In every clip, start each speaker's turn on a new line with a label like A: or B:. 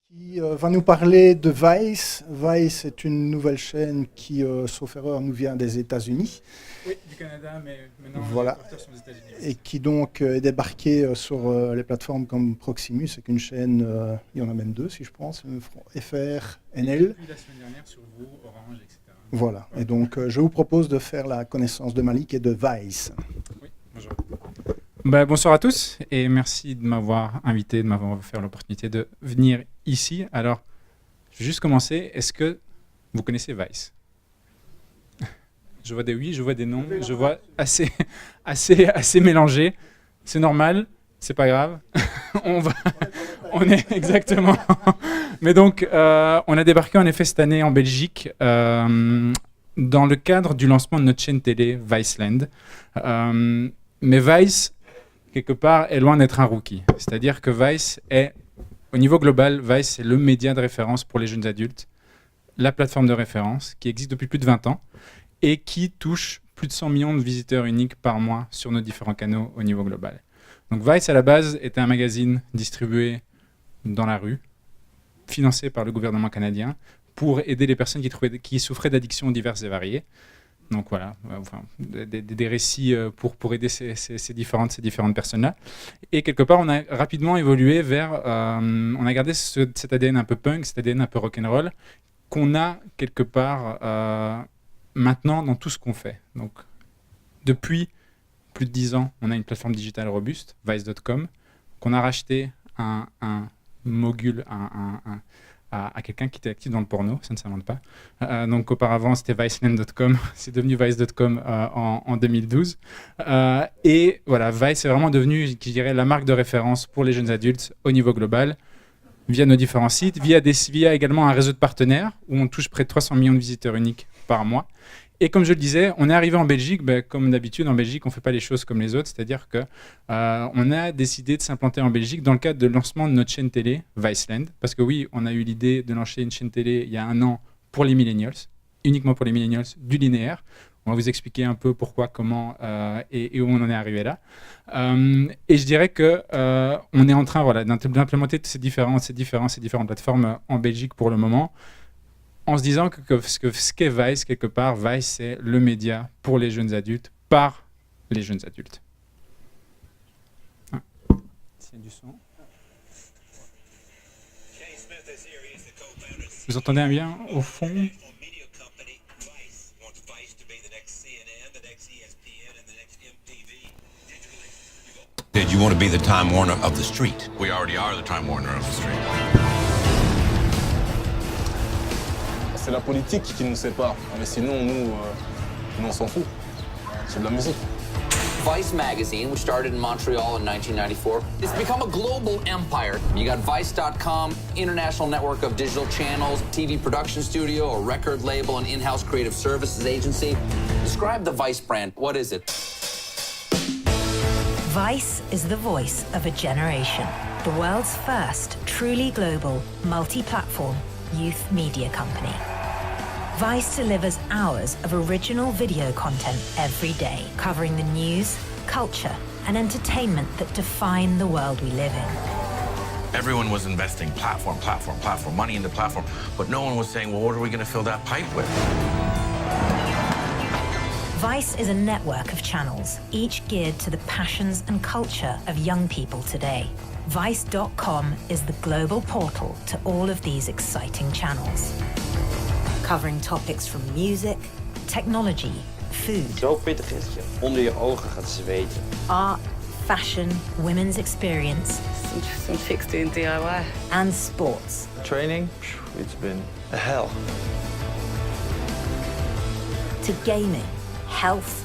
A: qui va nous parler de Vice. Vice est une nouvelle chaîne qui, sauf erreur, nous vient des États-Unis.
B: Oui, du Canada, mais maintenant
A: voilà.
B: les porteurs sont aux États-Unis.
A: Et qui donc est débarquée sur les plateformes comme Proximus. C'est une chaîne, il y en a même deux si je pense, FR, NL.
B: Et depuis la semaine dernière sur vous, Orange, etc.
A: Voilà, et donc je vous propose de faire la connaissance de Malik et de Vice.
B: Oui, bonjour. Bonsoir à tous et merci de m'avoir invité, de m'avoir offert l'opportunité de venir ici. Alors, je vais juste commencer. Est-ce que vous connaissez Vice? Je vois des oui, je vois des non, je vois assez mélangé. C'est normal, c'est pas grave. On est exactement. Mais donc, on a débarqué en effet cette année en Belgique dans le cadre du lancement de notre chaîne télé Viceland. Mais Vice, quelque part, est loin d'être un rookie. C'est-à-dire que Vice est, au niveau global, Vice est le média de référence pour les jeunes adultes, la plateforme de référence qui existe depuis plus de 20 ans et qui touche plus de 100 millions de visiteurs uniques par mois sur nos différents canaux au niveau global. Donc Vice, à la base, était un magazine distribué dans la rue, financé par le gouvernement canadien, pour aider les personnes qui souffraient d'addictions diverses et variées. Donc voilà, des récits pour aider ces différentes personnes-là. Et quelque part, on a rapidement évolué vers... on a gardé cet ADN un peu punk, cet ADN un peu rock'n'roll, qu'on a quelque part maintenant dans tout ce qu'on fait. Donc, depuis plus de 10 ans, on a une plateforme digitale robuste, Vice.com, qu'on a racheté un mogul, à quelqu'un qui était actif dans le porno, ça ne s'invente pas. Donc auparavant, c'était Viceland.com, c'est devenu Vice.com en 2012. Et voilà, Vice est vraiment devenu, je dirais, la marque de référence pour les jeunes adultes au niveau global, via nos différents sites, via également un réseau de partenaires, où on touche près de 300 millions de visiteurs uniques par mois. Et comme je le disais, on est arrivé en Belgique, comme d'habitude en Belgique, on ne fait pas les choses comme les autres, c'est-à-dire qu'on a décidé de s'implanter en Belgique dans le cadre de lancement de notre chaîne télé, Viceland, parce que oui, on a eu l'idée de lancer une chaîne télé il y a 1 an pour les millennials, uniquement pour les millennials, du linéaire. On va vous expliquer un peu pourquoi, comment et où on en est arrivé là. Et je dirais qu'on est en train d'implémenter ces différentes plateformes en Belgique pour le moment, en se disant que ce qu'est Vice, quelque part, Vice, c'est le média pour les jeunes adultes, par les jeunes adultes. S'il y a du son. Vous entendez bien au fond?
C: Did you want to be the Time Warner of the street? We already are the Time Warner of the street.
D: C'est la politique qui nous sépare, mais sinon, nous on s'en fout. C'est de la musique.
E: Vice magazine, which started in Montreal in 1994, it's become a global empire. You got Vice.com, international network of digital channels, TV production studio, a record label, an in-house creative services agency. Describe the Vice brand. What is it?
F: Vice is the voice of a generation. The world's first truly global, multi-platform youth media company. Vice delivers hours of original video content every day, covering the news, culture, and entertainment that define the world we live in.
C: Everyone was investing platform, money into platform, but no one was saying, well, what are we going to fill that pipe with?
F: Vice is a network of channels, each geared to the passions and culture of young people today. Vice.com is the global portal to all of these exciting channels, covering topics from music, technology, food,
G: zo pittig is dat je onder je ogen gaat zweten.
F: Art, fashion, women's experience,
H: some chicks doing DIY,
F: and sports.
G: Training, it's been a hell.
F: To gaming, health,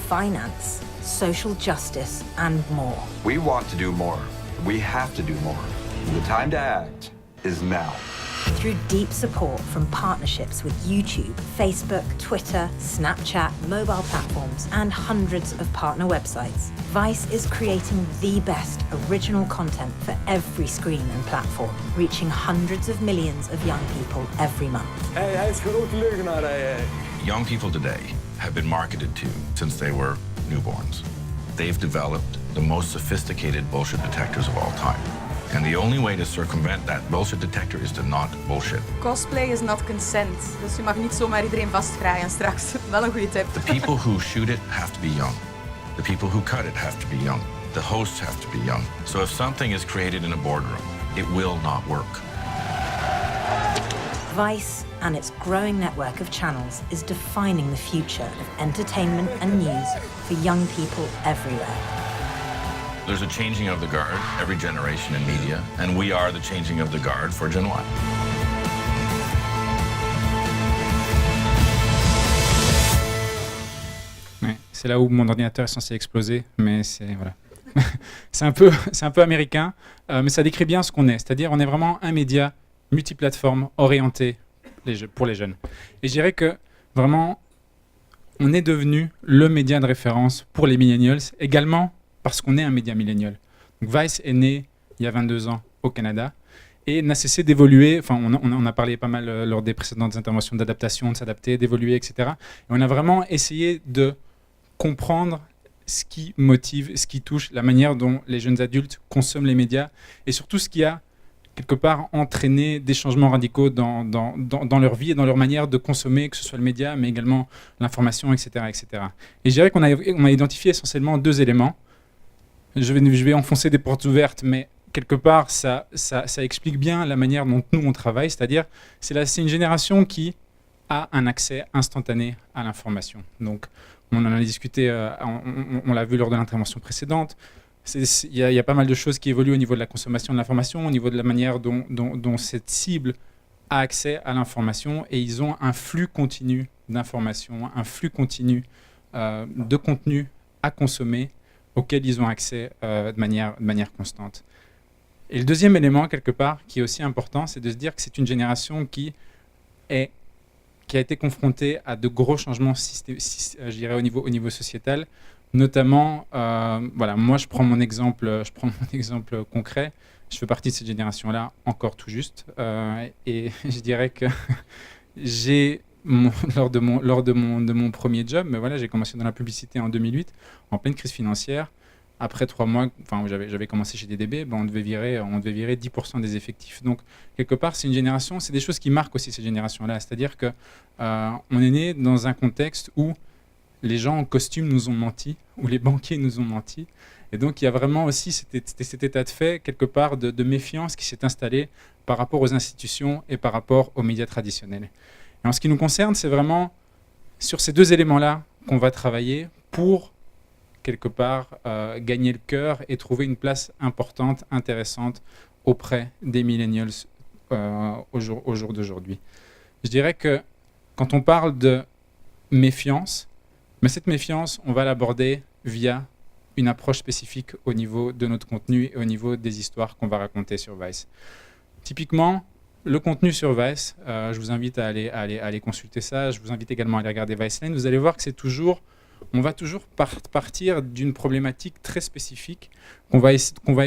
F: finance, social justice, and more.
I: We want to do more. We have to do more. The time to act is now.
F: Through deep support from partnerships with YouTube, Facebook, Twitter, Snapchat, mobile platforms, and hundreds of partner websites, Vice is creating the best original content for every screen and platform, reaching hundreds of millions of young people every month.
D: Hij is grote leugenaar,
C: Young people today have been marketed to since they were newborns. They've developed the most sophisticated bullshit detectors of all time. And the only way to circumvent that bullshit detector is to not bullshit.
H: Cosplay is not consent. Dus je mag niet zomaar iedereen vastgraaien straks. Wel een goede tip.
C: The people who shoot it have to be young. The people who cut it have to be young. The hosts have to be young. So if something is created in a boardroom, it will not work.
F: Vice and its growing network of channels is defining the future of entertainment and news for young people everywhere.
C: There's a changing of the guard every generation in media, and we are the changing of the guard for Gen Y.
B: Ouais, c'est là où mon ordinateur est censé exploser, mais c'est voilà. c'est un peu américain, mais ça décrit bien ce qu'on est. C'est-à-dire, on est vraiment un média multiplateforme orienté pour les jeunes. Et je dirais que vraiment, on est devenu le média de référence pour les millennials, également parce qu'on est un média millénial. Donc Vice est né il y a 22 ans au Canada et n'a cessé d'évoluer. Enfin, on a parlé pas mal lors des précédentes interventions d'adaptation, de s'adapter, d'évoluer, etc. Et on a vraiment essayé de comprendre ce qui motive, ce qui touche, la manière dont les jeunes adultes consomment les médias et surtout ce qui a quelque part entraîné des changements radicaux dans leur vie et dans leur manière de consommer, que ce soit le média, mais également l'information, etc., etc. Et je dirais qu'on a identifié essentiellement 2 éléments. Je vais enfoncer des portes ouvertes, mais quelque part, ça explique bien la manière dont nous, on travaille. C'est-à-dire, c'est une génération qui a un accès instantané à l'information. Donc, on en a discuté, on l'a vu lors de l'intervention précédente. Il y a pas mal de choses qui évoluent au niveau de la consommation de l'information, au niveau de la manière dont cette cible a accès à l'information. Et ils ont un flux continu d'informations, un flux continu de contenu à consommer, auxquels ils ont accès de manière constante. Et le deuxième élément, quelque part, qui est aussi important, c'est de se dire que c'est une génération qui a été confrontée à de gros changements, je dirais, au niveau sociétal. Notamment, voilà, moi je prends mon exemple concret. Je fais partie de cette génération-là, encore tout juste. Et je dirais que lors de mon premier job, mais voilà, j'ai commencé dans la publicité en 2008, en pleine crise financière. Après 3 mois, enfin, j'avais commencé chez DDB, on devait virer 10% des effectifs. Donc, quelque part, c'est une génération, c'est des choses qui marquent aussi cette génération-là. C'est-à-dire que on est né dans un contexte où les gens en costume nous ont menti, où les banquiers nous ont menti. Et donc, il y a vraiment aussi cet état de fait, quelque part, de méfiance qui s'est installé par rapport aux institutions et par rapport aux médias traditionnels. Et en ce qui nous concerne, c'est vraiment sur ces 2 éléments-là qu'on va travailler pour, quelque part, gagner le cœur et trouver une place importante, intéressante auprès des millennials au jour d'aujourd'hui. Je dirais que quand on parle de méfiance, mais cette méfiance, on va l'aborder via une approche spécifique au niveau de notre contenu et au niveau des histoires qu'on va raconter sur Vice. Typiquement, le contenu sur Vice, je vous invite à aller consulter ça. Je vous invite également à aller regarder Viceland. Vous allez voir que on va toujours partir d'une problématique très spécifique qu'on va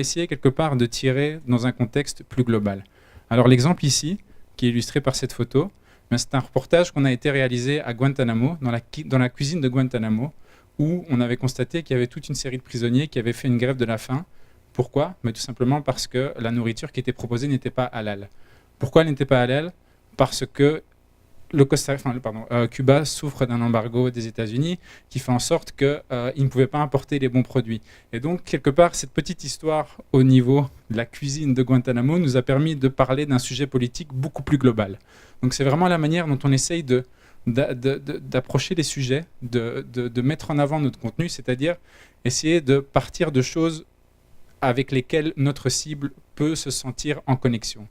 B: essayer quelque part de tirer dans un contexte plus global. Alors l'exemple ici, qui est illustré par cette photo, c'est un reportage qu'on a été réalisé à Guantanamo, dans la cuisine de Guantanamo, où on avait constaté qu'il y avait toute une série de prisonniers qui avaient fait une grève de la faim. Pourquoi ? Tout simplement parce que la nourriture qui était proposée n'était pas halal. Pourquoi elle n'était pas halal ? Parce que Cuba souffre d'un embargo des États-Unis qui fait en sorte qu'ils ne pouvaient pas importer les bons produits. Et donc, quelque part, cette petite histoire au niveau de la cuisine de Guantanamo nous a permis de parler d'un sujet politique beaucoup plus global. Donc, c'est vraiment la manière dont on essaye d'approcher les sujets, de mettre en avant notre contenu, c'est-à-dire essayer de partir de choses avec lesquelles notre cible peut se sentir en connexion.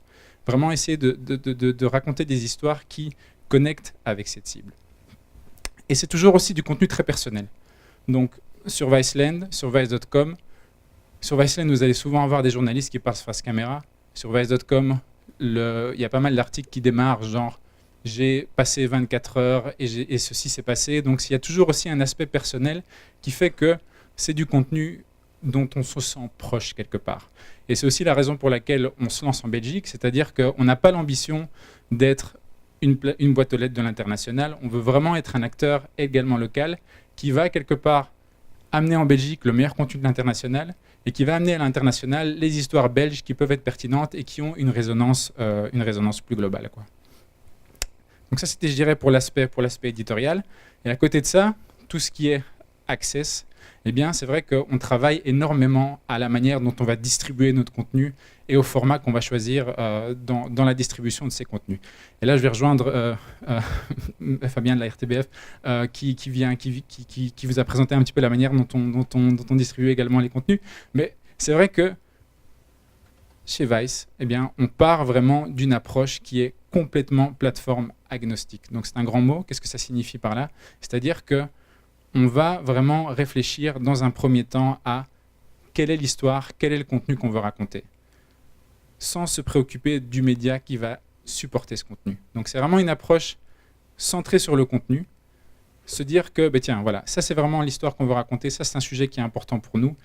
B: Vraiment essayer de raconter des histoires qui connectent avec cette cible. Et c'est toujours aussi du contenu très personnel. Donc, sur Viceland, sur Vice.com, sur Viceland, vous allez souvent avoir des journalistes qui passent face caméra. Sur Vice.com, il y a pas mal d'articles qui démarrent, genre « j'ai passé 24 heures et ceci s'est passé ». Donc, il y a toujours aussi un aspect personnel qui fait que c'est du contenu dont on se sent proche quelque part. Et c'est aussi la raison pour laquelle on se lance en Belgique, c'est-à-dire qu'on n'a pas l'ambition d'être une boîte aux lettres de l'international. On veut vraiment être un acteur également local qui va quelque part amener en Belgique le meilleur contenu de l'international et qui va amener à l'international les histoires belges qui peuvent être pertinentes et qui ont une résonance plus globale, quoi. Donc ça, c'était, je dirais, pour l'aspect éditorial. Et à côté de ça, tout ce qui est access, eh bien, c'est vrai qu'on travaille énormément à la manière dont on va distribuer notre contenu et au format qu'on va choisir dans la distribution de ces contenus. Et là, je vais rejoindre Fabien de la RTBF qui vous a présenté un petit peu la manière dont on distribue également les contenus. Mais c'est vrai que chez Vice, eh bien, on part vraiment d'une approche qui est complètement plateforme agnostique. Donc c'est un grand mot. Qu'est-ce que ça signifie par là? C'est-à-dire que on va vraiment réfléchir dans un premier temps à quelle est l'histoire, quel est le contenu qu'on veut raconter, sans se préoccuper du média qui va supporter ce contenu. Donc c'est vraiment une approche centrée sur le contenu, se dire que, tiens, voilà, ça c'est vraiment l'histoire qu'on veut raconter, ça c'est un sujet qui est important pour nous,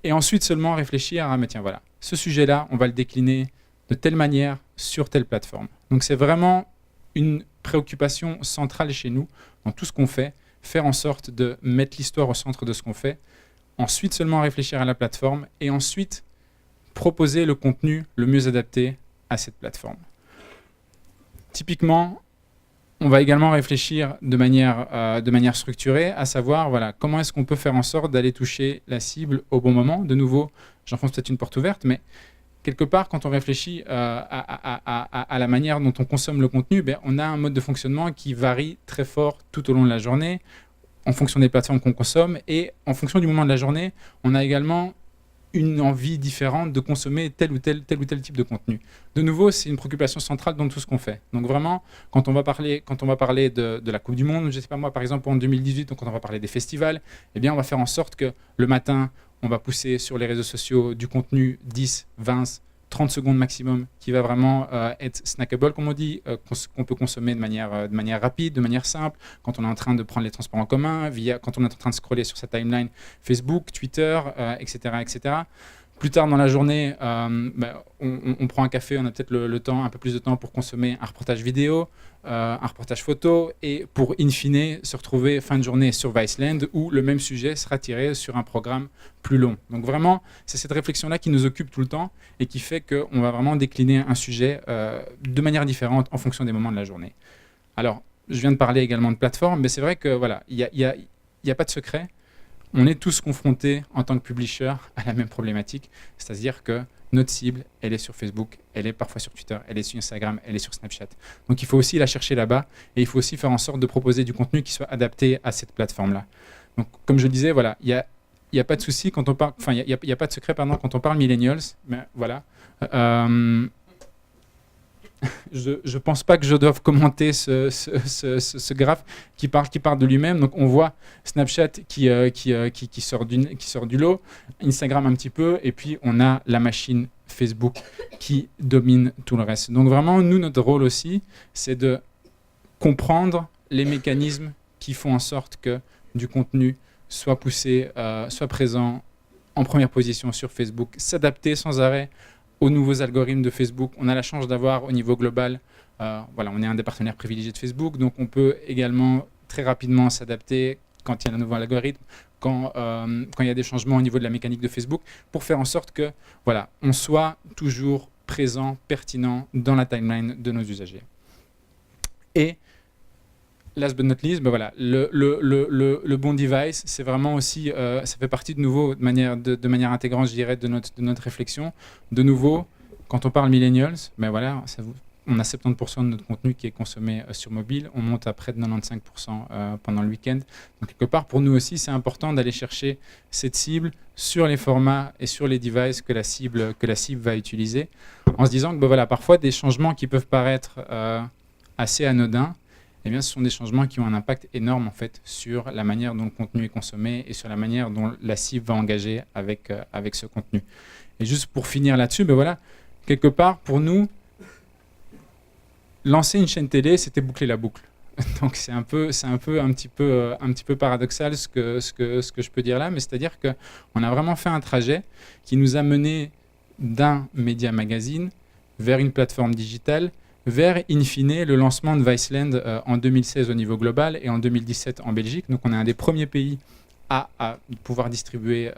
B: et ensuite seulement réfléchir à, tiens, voilà, ce sujet-là, on va le décliner de telle manière sur telle plateforme. Donc c'est vraiment une préoccupation centrale chez nous, dans tout ce qu'on fait, faire en sorte de mettre l'histoire au centre de ce qu'on fait, ensuite seulement réfléchir à la plateforme et ensuite proposer le contenu le mieux adapté à cette plateforme. Typiquement, on va également réfléchir de manière structurée, à savoir voilà, comment est-ce qu'on peut faire en sorte d'aller toucher la cible au bon moment. De nouveau, j'enfonce peut-être une porte ouverte, mais quelque part, quand on réfléchit à la manière dont on consomme le contenu, on a un mode de fonctionnement qui varie très fort tout au long de la journée, en fonction des plateformes qu'on consomme, et en fonction du moment de la journée, on a également une envie différente de consommer tel ou tel type de contenu. De nouveau, c'est une préoccupation centrale dans tout ce qu'on fait. Donc vraiment, quand on va parler de la Coupe du Monde, je ne sais pas moi, par exemple en 2018, donc quand on va parler des festivals, eh bien on va faire en sorte que le matin, on va pousser sur les réseaux sociaux du contenu 10, 20, 30 secondes maximum qui va vraiment être snackable, comme on dit, qu'on peut consommer de manière rapide, de manière simple, quand on est en train de prendre les transports en commun, quand on est en train de scroller sur sa timeline Facebook, Twitter, etc., etc. Plus tard dans la journée, on prend un café, on a peut-être un peu plus de temps pour consommer un reportage vidéo, un reportage photo, et pour in fine se retrouver fin de journée sur Viceland où le même sujet sera tiré sur un programme plus long. Donc vraiment, c'est cette réflexion-là qui nous occupe tout le temps et qui fait qu'on va vraiment décliner un sujet de manière différente en fonction des moments de la journée. Alors, je viens de parler également de plateforme, mais c'est vrai que voilà, il n'y a pas de secret. On est tous confrontés en tant que publisher à la même problématique, c'est-à-dire que notre cible, elle est sur Facebook, elle est parfois sur Twitter, elle est sur Instagram, elle est sur Snapchat. Donc il faut aussi la chercher là-bas et il faut aussi faire en sorte de proposer du contenu qui soit adapté à cette plateforme-là. Donc comme je disais, voilà, il n'y a pas de souci quand on parle, enfin il n'y a pas de secret quand on parle millennials, mais voilà. Je pense pas que je doive commenter ce graphe qui part de lui-même. Donc on voit Snapchat qui sort du lot, Instagram un petit peu, et puis on a la machine Facebook qui domine tout le reste. Donc vraiment, nous, notre rôle aussi, c'est de comprendre les mécanismes qui font en sorte que du contenu soit poussé, soit présent en première position sur Facebook, s'adapter sans arrêt aux nouveaux algorithmes de Facebook. On a la chance d'avoir au niveau global, voilà, on est un des partenaires privilégiés de Facebook, donc on peut également très rapidement s'adapter quand il y a un nouveau algorithme, quand il y a des changements au niveau de la mécanique de Facebook, pour faire en sorte que voilà, on soit toujours présent, pertinent dans la timeline de nos usagers. Et last but not least, voilà, le bon device, c'est vraiment aussi, ça fait partie de nouveau de manière intégrante, je dirais, de notre réflexion. De nouveau, quand on parle millennials, voilà, on a 70% de notre contenu qui est consommé sur mobile, on monte à près de 95% pendant le week-end. Donc quelque part, pour nous aussi, c'est important d'aller chercher cette cible sur les formats et sur les devices que la cible va utiliser, en se disant que voilà, parfois des changements qui peuvent paraître assez anodins, eh bien, ce sont des changements qui ont un impact énorme en fait, sur la manière dont le contenu est consommé et sur la manière dont la cible va engager avec ce contenu. Et juste pour finir là-dessus, voilà, quelque part, pour nous, lancer une chaîne télé, c'était boucler la boucle. Donc c'est un petit peu paradoxal ce que je peux dire là, mais c'est-à-dire qu'on a vraiment fait un trajet qui nous a mené d'un média magazine vers une plateforme digitale, vers, in fine, le lancement de Viceland en 2016 au niveau global et en 2017 en Belgique. Donc on est un des premiers pays à pouvoir distribuer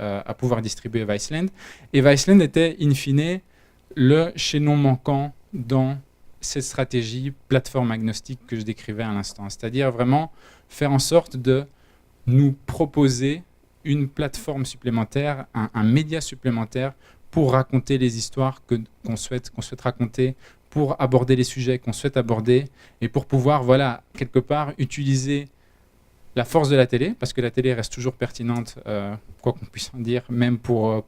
B: Viceland. Et Viceland était, in fine, le chaînon manquant dans cette stratégie plateforme agnostique que je décrivais à l'instant. C'est-à-dire vraiment faire en sorte de nous proposer une plateforme supplémentaire, un média supplémentaire pour raconter les histoires qu'on souhaite raconter, pour aborder les sujets qu'on souhaite aborder et pour pouvoir, voilà, quelque part, utiliser la force de la télé, parce que la télé reste toujours pertinente, quoi qu'on puisse en dire, même pour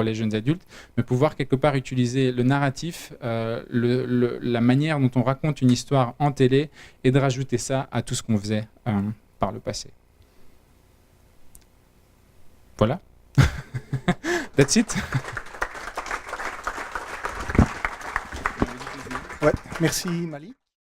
B: les jeunes adultes, mais pouvoir quelque part utiliser le narratif, la manière dont on raconte une histoire en télé et de rajouter ça à tout ce qu'on faisait par le passé. Voilà. That's it.
A: Ouais, merci Mali.